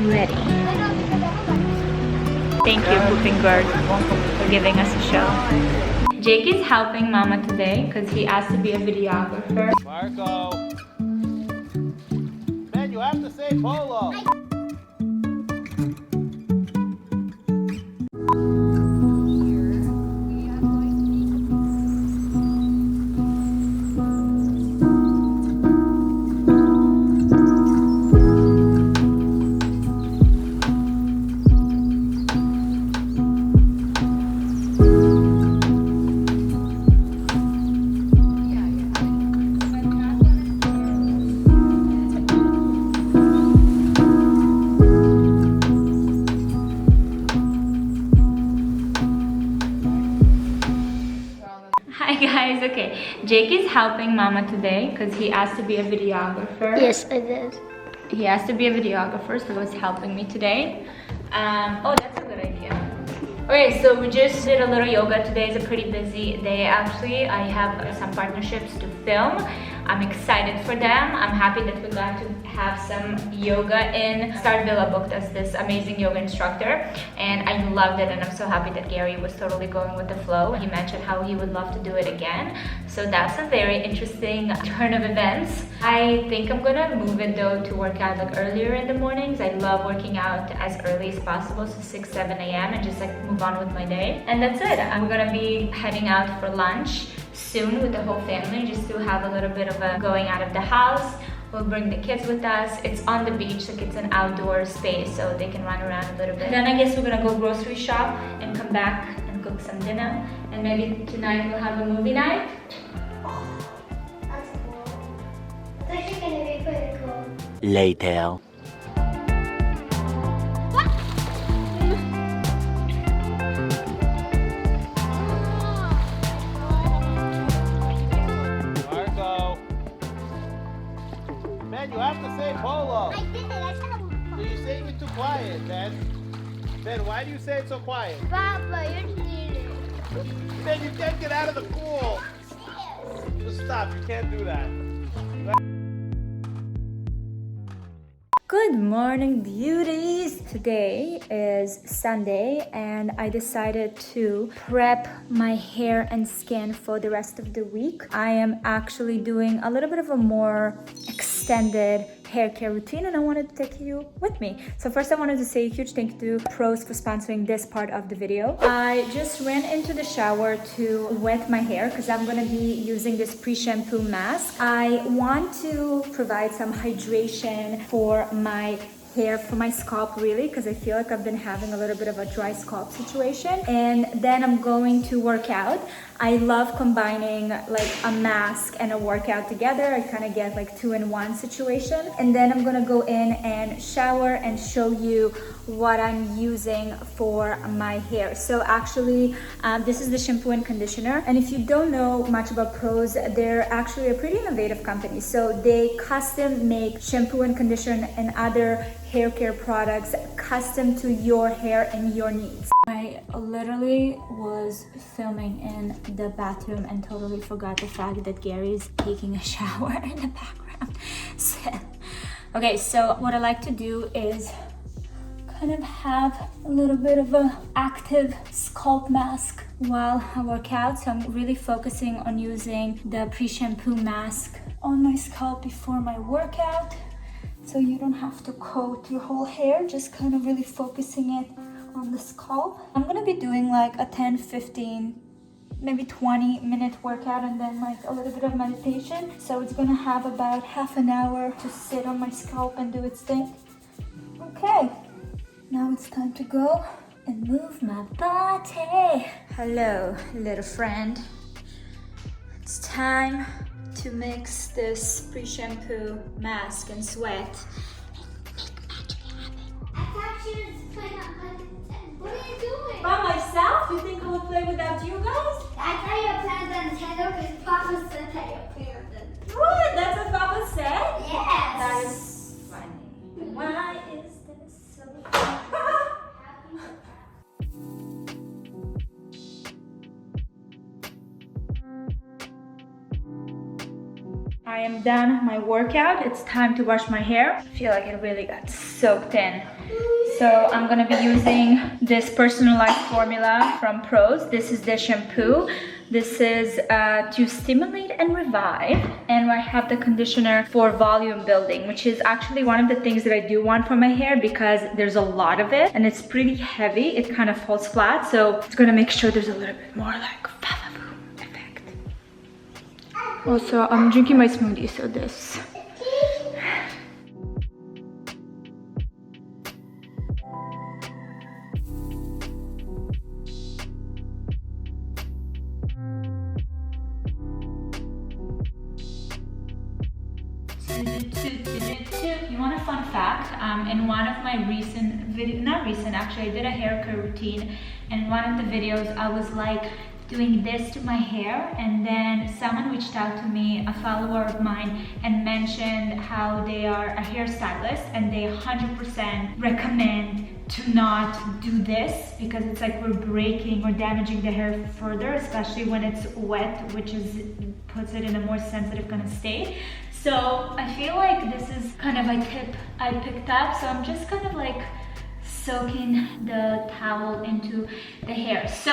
ready. Thank you, Pooping Bird, for giving us a show. Jake is helping Mama today because he asked to be a videographer. Marco! Man, you have to say polo! Hi guys, okay. Jake is helping Mama today because he asked to be a videographer. Yes, I did. He asked to be a videographer, so he's helping me today. Oh, that's a good idea. Okay, so we just did a little yoga. Today is a pretty busy day actually. I have some partnerships to film. I'm excited for them. I'm happy that we got to have some yoga in. Star Villa booked us this amazing yoga instructor and I loved it, and I'm so happy that Gary was totally going with the flow. He mentioned how he would love to do it again. So that's a very interesting turn of events. I think I'm gonna move it though to work out like earlier in the mornings. I love working out as early as possible, so 6, 7 a.m. and just like move on with my day. And that's it. I'm gonna be heading out for lunch soon with the whole family just to have a little bit of a going out of the house. We'll bring the kids with us. It's on the beach, like it's an outdoor space, so they can run around a little bit. Then I guess we're gonna go grocery shop and come back and cook some dinner. And maybe tonight we'll have a movie night. Oh, that's cool. It's actually gonna be pretty cool. Later. Marco! Man, you have to say polo! I did it, I said it. You're saying it too quiet, Ben. Ben, why do you say it so quiet? Papa, you need it. Ben, you can't get out of the pool! Just stop, you can't do that. Good morning, beauties! Today is Sunday and I decided to prep my hair and skin for the rest of the week. I am actually doing a little bit of a more extended hair care routine and I wanted to take you with me. So first I wanted to say a huge thank you to Pros for sponsoring this part of the video. I just ran into the shower to wet my hair because I'm going to be using this pre-shampoo mask. I want to provide some hydration for my hair, for my scalp really, because I feel like I've been having a little bit of a dry scalp situation. And then I'm going to work out. I love combining like a mask and a workout together. I kind of get like 2-in-1 situation. And then I'm gonna go in and shower and show you what I'm using for my hair. So actually, this is the shampoo and conditioner. And if you don't know much about Pros, they're actually a pretty innovative company. So they custom make shampoo and conditioner and other hair care products custom to your hair and your needs. I literally was filming in the bathroom and totally forgot the fact that Gary is taking a shower in the background. Okay, so what I like to do is kind of have a little bit of a active scalp mask while I work out. So I'm really focusing on using the pre-shampoo mask on my scalp before my workout. So you don't have to coat your whole hair, just kind of really focusing it on the scalp. I'm gonna be doing like a 10, 15, maybe 20-minute workout and then like a little bit of meditation. So it's gonna have about half an hour to sit on my scalp and do its thing. Okay, now it's time to go and move my body. Hello, little friend. It's time to mix this pre-shampoo mask and sweat. I thought she was playing on my. What are you doing? By myself? You think I would play without you guys? I thought you were playing on Nintendo because Papa said that you were playing on Nintendo. What? That's what Papa said? Yes. That is funny. Why is this so funny? I I am done my workout. It's time to wash my hair. I feel like it really got soaked in. So I'm gonna be using this personalized formula from Pros. This is the shampoo. This is to stimulate and revive. And I have the conditioner for volume building, which is actually one of the things that I do want for my hair because there's a lot of it and it's pretty heavy. It kind of falls flat. So it's gonna make sure there's a little bit more like effect. Also, I'm drinking my smoothie, so this. You want a fun fact? In one of my recent videos, not recent actually, I did a hair care routine, and in one of the videos I was like doing this to my hair, and then someone reached out to me, a follower of mine, and mentioned how they are a hairstylist and they 100% recommend to not do this because it's like we're breaking or damaging the hair further, especially when it's wet, which puts it in a more sensitive kind of state. So I feel like this is kind of a tip I picked up. So I'm just kind of like soaking the towel into the hair. So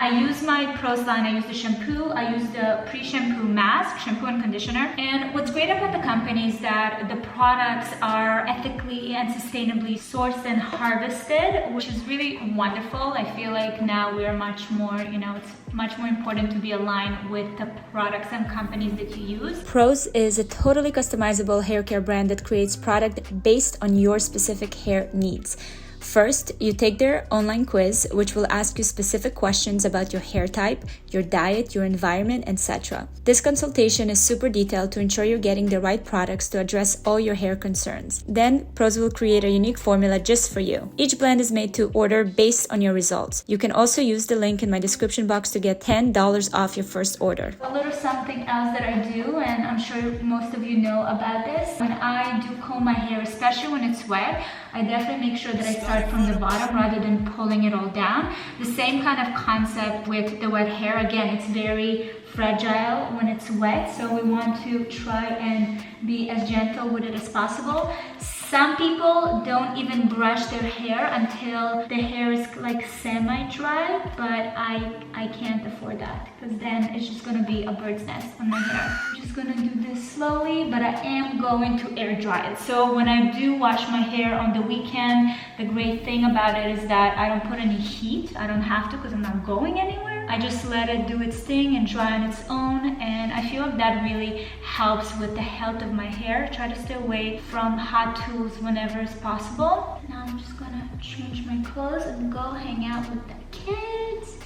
I use my Pros line. I use the shampoo. I use the pre-shampoo mask, shampoo and conditioner. And what's great about the company is that the products are ethically and sustainably sourced and harvested, which is really wonderful. I feel like now we're much more, it's much more important to be aligned with the products and companies that you use. Pros is a totally customizable hair care brand that creates product based on your specific hair needs. First, you take their online quiz, which will ask you specific questions about your hair type, your diet, your environment, etc. This consultation is super detailed to ensure you're getting the right products to address all your hair concerns. Then, Pros will create a unique formula just for you. Each blend is made to order based on your results. You can also use the link in my description box to get $10 off your first order. A little something else that I do, and I'm sure most of you know about this. When I do comb my hair, especially when it's wet, I definitely make sure that I start from the bottom rather than pulling it all down. The same kind of concept with the wet hair. Again, it's very fragile when it's wet, so we want to try and be as gentle with it as possible. Some people don't even brush their hair until the hair is like semi-dry, but I can't afford that because then it's just gonna be a bird's nest on my hair. I'm just gonna do this slowly, but I am going to air dry it. So when I do wash my hair on the weekend, the great thing about it is that I don't put any heat. I don't have to because I'm not going anywhere. I just let it do its thing and dry on its own, and I feel like that really helps with the health of my hair. Try to stay away from hot tools whenever it's possible. Now I'm just gonna change my clothes and go hang out with the kids.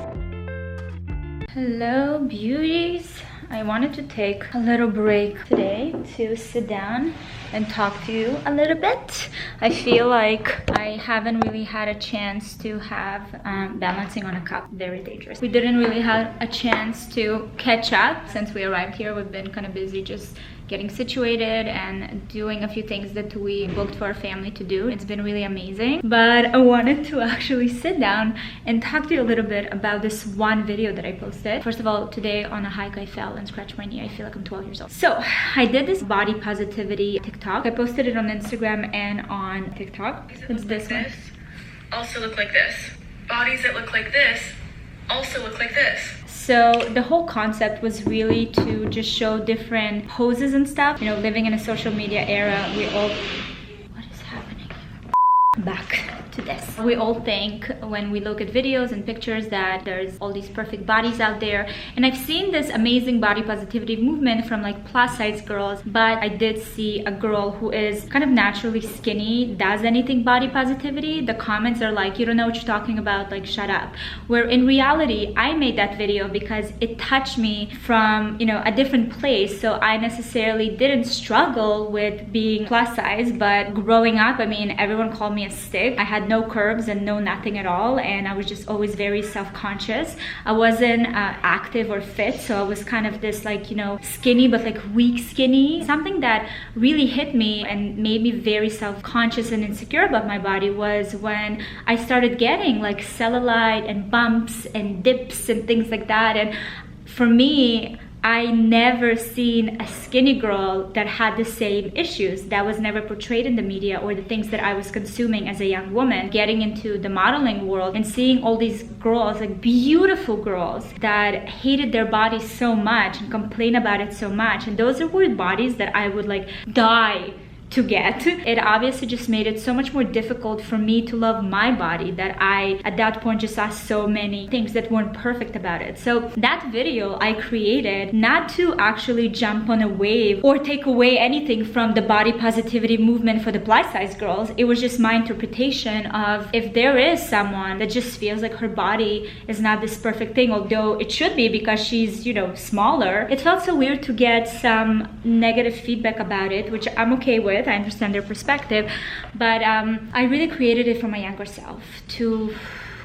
Hello, beauties. I wanted to take a little break today to sit down and talk to you a little bit. I feel like I haven't really had a chance to have balancing on a cup. Very dangerous. We didn't really have a chance to catch up since we arrived here. We've been kind of busy just getting situated and doing a few things that we booked for our family to do. It's been really amazing, but I wanted to actually sit down and talk to you a little bit about this one video that I posted. First of all, today on a hike I fell and scratched my knee. I feel like I'm 12 years old. So I did this body positivity TikTok. I posted it on Instagram and on TikTok. It's this one. Also look like this. Bodies that look like this also look like this. So the whole concept was really to just show different poses and stuff. Living in a social media era, what is happening here? Back to this. We all think when we look at videos and pictures that there's all these perfect bodies out there, and I've seen this amazing body positivity movement from like plus size girls, but I did see a girl who is kind of naturally skinny does anything body positivity. The comments are like, you don't know what you're talking about, like shut up. Where in reality I made that video because it touched me from a different place. So I necessarily didn't struggle with being plus size, but growing up, I mean, everyone called me a stick. I had no curves and no nothing at all, and I was just always very self-conscious. I wasn't active or fit, so I was kind of this like skinny but like weak skinny. Something that really hit me and made me very self-conscious and insecure about my body was when I started getting like cellulite and bumps and dips and things like that. And for me, I never seen a skinny girl that had the same issues. That was never portrayed in the media or the things that I was consuming as a young woman, getting into the modeling world and seeing all these girls, like beautiful girls that hated their bodies so much and complain about it so much. And those were bodies that I would like die to get. It obviously just made it so much more difficult for me to love my body that I at that point just saw so many things that weren't perfect about it. So that video I created not to actually jump on a wave or take away anything from the body positivity movement for the plus size girls. It was just my interpretation of, if there is someone that just feels like her body is not this perfect thing, although it should be because she's, you know, smaller. It felt so weird to get some negative feedback about it, which I'm okay with. I understand their perspective, but I really created it for my younger self to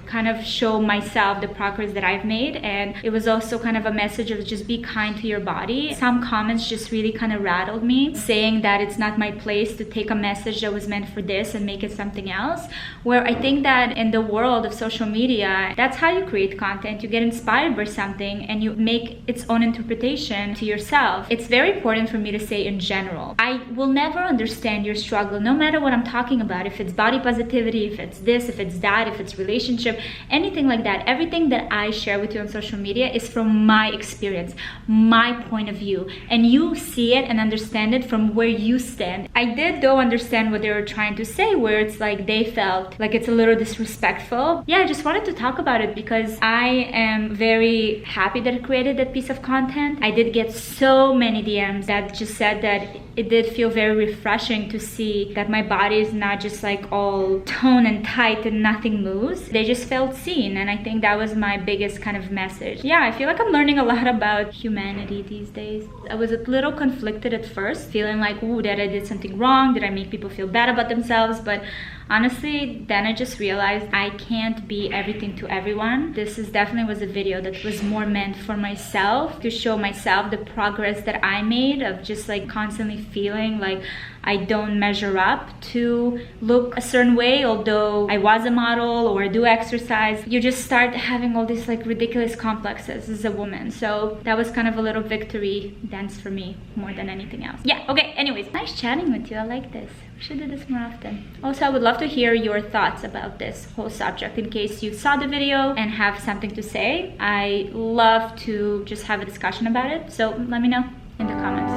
kind of show myself the progress that I've made. And it was also kind of a message of just be kind to your body. Some comments just really kind of rattled me, saying that it's not my place to take a message that was meant for this and make it something else, where I think that in the world of social media, that's how you create content. You get inspired by something and you make its own interpretation to yourself. It's very important for me to say in general, I will never understand your struggle, no matter what I'm talking about, if it's body positivity, if it's this, if it's that, if it's relationship, anything like that. Everything that I share with you on social media is from my experience, my point of view, and you see it and understand it from where you stand. I did though understand what they were trying to say, where it's like they felt like it's a little disrespectful. Yeah, I just wanted to talk about it because I am very happy that I created that piece of content. I did get so many DMs that just said that it did feel very refreshing to see that my body is not just like all toned and tight and nothing moves. They just felt seen, and I think that was my biggest kind of message. Yeah, I feel like I'm learning a lot about humanity these days. I was a little conflicted at first, feeling like, ooh, that I did something wrong, did I make people feel bad about themselves? But honestly, then I just realized I can't be everything to everyone. This definitely was a video that was more meant for myself, to show myself the progress that I made of just like constantly feeling like I don't measure up to look a certain way, although I was a model or I do exercise. You just start having all these like ridiculous complexes as a woman. So that was kind of a little victory dance for me more than anything else. Yeah, okay, anyways, nice chatting with you. I like this. We should do this more often. Also, I would love to hear your thoughts about this whole subject in case you saw the video and have something to say. I love to just have a discussion about it. So let me know in the comments.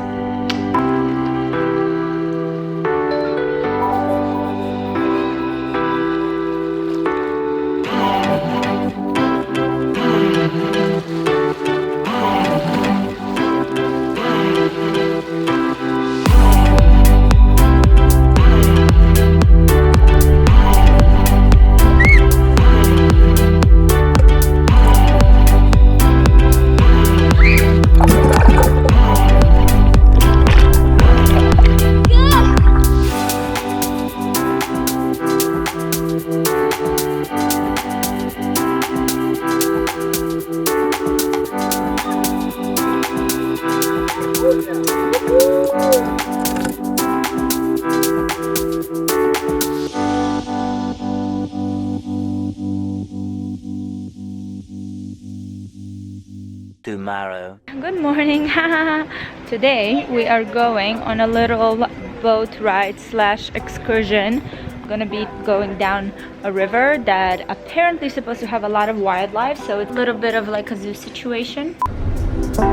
Tomorrow. Good morning. Today we are going on a little boat ride slash excursion. I'm gonna be going down a river that apparently is supposed to have a lot of wildlife, so it's a little bit of like a zoo situation. I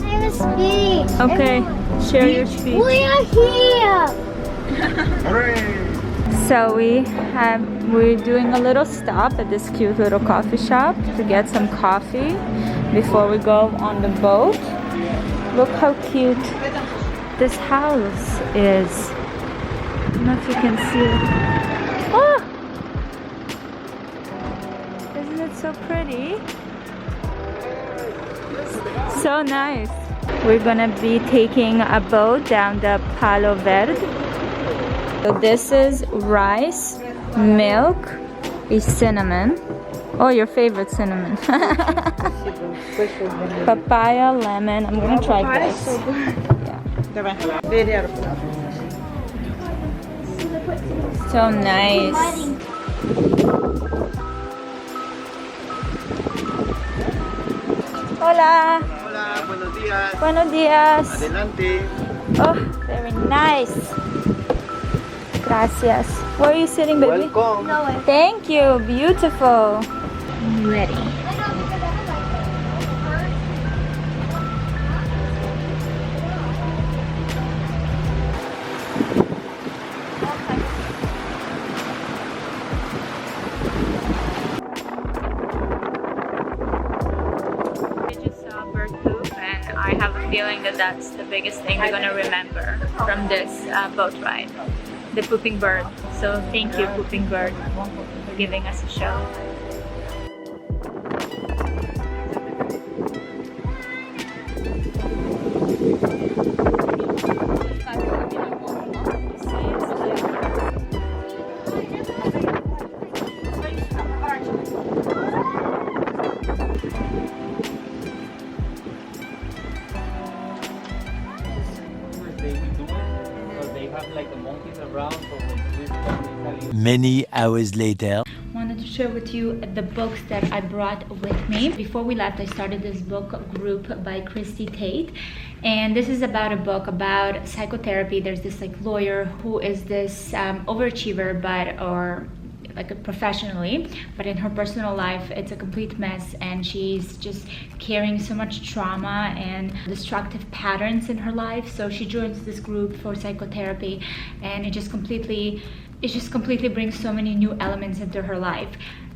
have a speech. Okay, share your speech. We are here. So we're doing a little stop at this cute little coffee shop to get some coffee before we go on the boat. Look how cute this house is. I don't know if you can see it. Oh! Isn't it so pretty? So nice. We're gonna be taking a boat down the Palo Verde. So this is rice, milk, a cinnamon. Oh, your favorite cinnamon. Papaya, lemon. I'm gonna try this. Yeah. So nice. Hola. Hola, buenos días. Buenos días. Adelante. Oh, very nice. Gracias. Where are you sitting, baby? Welcome. Thank you. Beautiful. I'm ready. I have a feeling that that's the biggest thing we're gonna remember from this boat ride, the pooping bird. So thank you, pooping bird, for giving us a show. Many hours later. Wanted to share with you the books that I brought with me. Before we left, I started this book group by Christie, Tate, and this is about a book about psychotherapy. There's this like lawyer who is this overachiever, or like professionally, but in her personal life it's a complete mess, and she's just carrying so much trauma and destructive patterns in her life. So she joins this group for psychotherapy, and it just completely brings so many new elements into her life.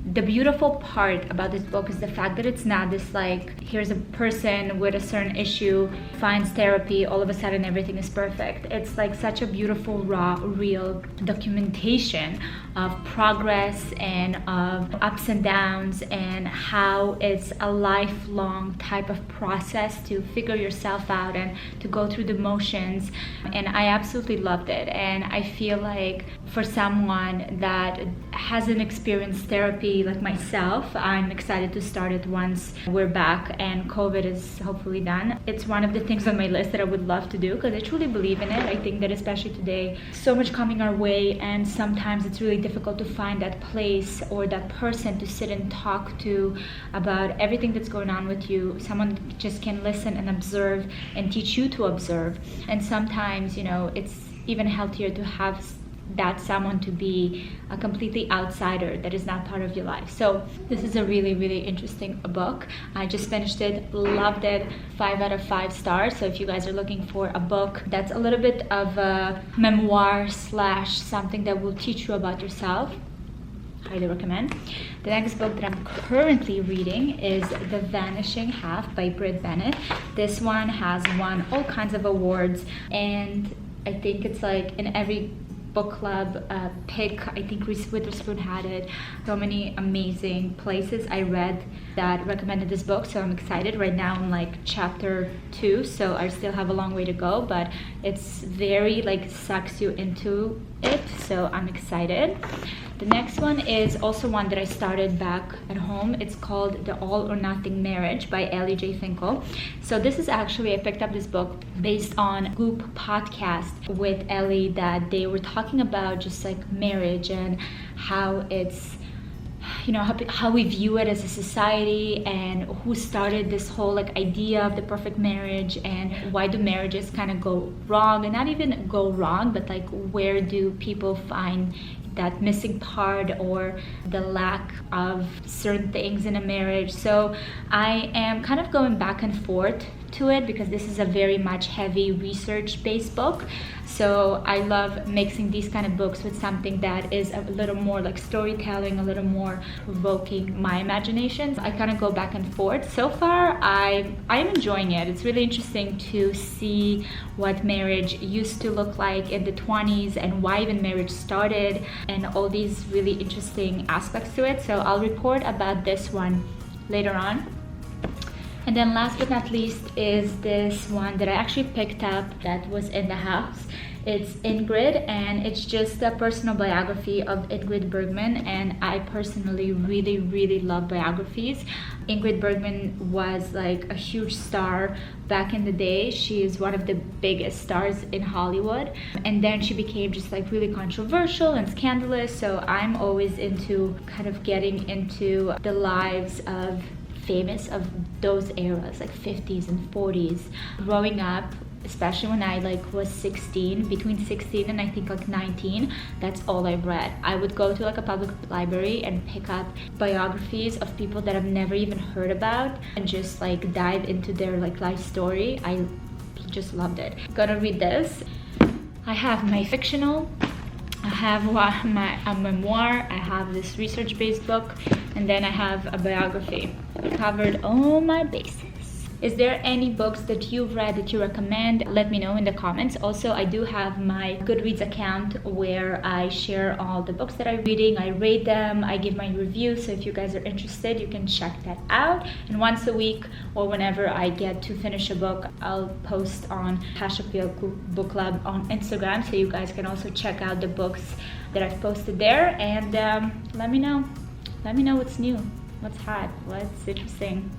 The beautiful part about this book is the fact that it's not this like, here's a person with a certain issue, finds therapy, all of a sudden everything is perfect. It's like such a beautiful, raw, real documentation of progress and of ups and downs, and how it's a lifelong type of process to figure yourself out and to go through the motions. And I absolutely loved it. And I feel like for someone that hasn't experienced therapy like myself, I'm excited to start it once we're back and COVID is hopefully done. It's one of the things on my list that I would love to do, because I truly believe in it. I think that especially today, so much coming our way, and sometimes it's really difficult to find that place or that person to sit and talk to about everything that's going on with you. Someone just can listen and observe and teach you to observe. And sometimes, it's even healthier to have that someone to be a completely outsider that is not part of your life. So this is a really, really interesting book. I just finished it, loved it, 5 out of 5 stars. So if you guys are looking for a book that's a little bit of a memoir / something that will teach you about yourself, highly recommend. The next book that I'm currently reading is The Vanishing Half by Britt, Bennett. This one has won all kinds of awards, and I think it's like in every book club pick. I think Reese Witherspoon had it. So many amazing places I read that recommended this book, so I'm excited. Right now I'm like chapter 2, so I still have a long way to go, but it's very like sucks you into it, so I'm excited. The next one is also one that I started back at home. It's called The All or Nothing Marriage by Ellie Finkel. So this is actually, I picked up this book based on Goop podcast with Ellie, that they were talking about just like marriage and how it's, how we view it as a society, and who started this whole like idea of the perfect marriage, and why do marriages kind of go wrong, and not even go wrong, but like where do people find that missing part or the lack of certain things in a marriage. So I am kind of going back and forth to it, because this is a very much heavy research-based book. So I love mixing these kind of books with something that is a little more like storytelling, a little more evoking my imagination. I kind of go back and forth. So far, I am enjoying it. It's really interesting to see what marriage used to look like in the 20s and why even marriage started, and all these really interesting aspects to it. So I'll report about this one later on. And then last but not least is this one that I actually picked up that was in the house. It's Ingrid, and it's just a personal biography of Ingrid Bergman, and I personally really, really love biographies. Ingrid Bergman was like a huge star back in the day. She is one of the biggest stars in Hollywood, and then she became just like really controversial and scandalous. So I'm always into kind of getting into the lives of famous of those eras, like 50s and 40s. Growing up, especially when I was 16, between 16 and I think 19, that's all I read. I would go to a public library and pick up biographies of people that I've never even heard about and just dive into their life story. I just loved it. Gonna read this. I have my fictional, I have a memoir, I have this research-based book, and then I have a biography. I covered all my bases. Is there any books that you've read that you recommend? Let me know in the comments. Also, I do have my Goodreads account where I share all the books that I'm reading. I rate them, I give my reviews. So if you guys are interested, you can check that out. And once a week or whenever I get to finish a book, I'll post on #Book Club on Instagram. So you guys can also check out the books that I've posted there. And let me know. Let me know what's new, what's hot, what's interesting.